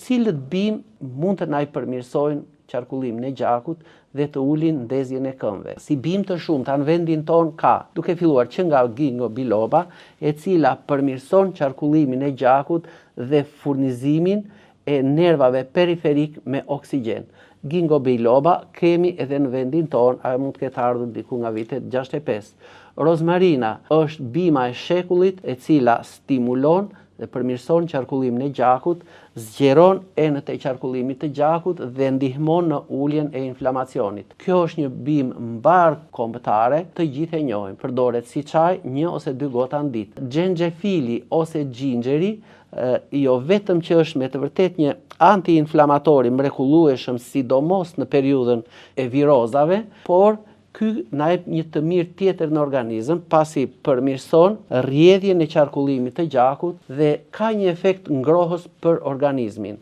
Cilët bimë mund të na i përmirësojnë qarkullimin e gjakut dhe të ulin ndezjen e këmbëve. Si bimë të shumta në vendin ton ka, duke filluar që nga ginkgo biloba, e cila përmirëson qarkullimin e gjakut dhe furnizimin e nervave periferik me oksigjen. Ginkgo biloba kemi edhe në vendin ton, ajo mund të ketë ardhur diku nga vitet 65. Rozmarina është bima e shekullit e cila stimulon dhe përmirëson qarkullimin e gjakut, zgjeron enët e qarkullimit të gjakut dhe ndihmon në uljen e inflamacionit. Kjo është një bimë mbar kombëtare, të gjithë e njohin. Përdoret si çaj 1 ose 2 gota në ditë. Xhenxhefili ose gjinxheri, jo vetëm që është me të vërtet një anti-inflamatori mrekullueshëm, sidomos në periudhën e virozave, por ky na jep një të mirë tjetër në organizëm, pasi përmirëson rrjedhjen e qarkullimit të gjakut dhe ka një efekt ngrohës për organizmin.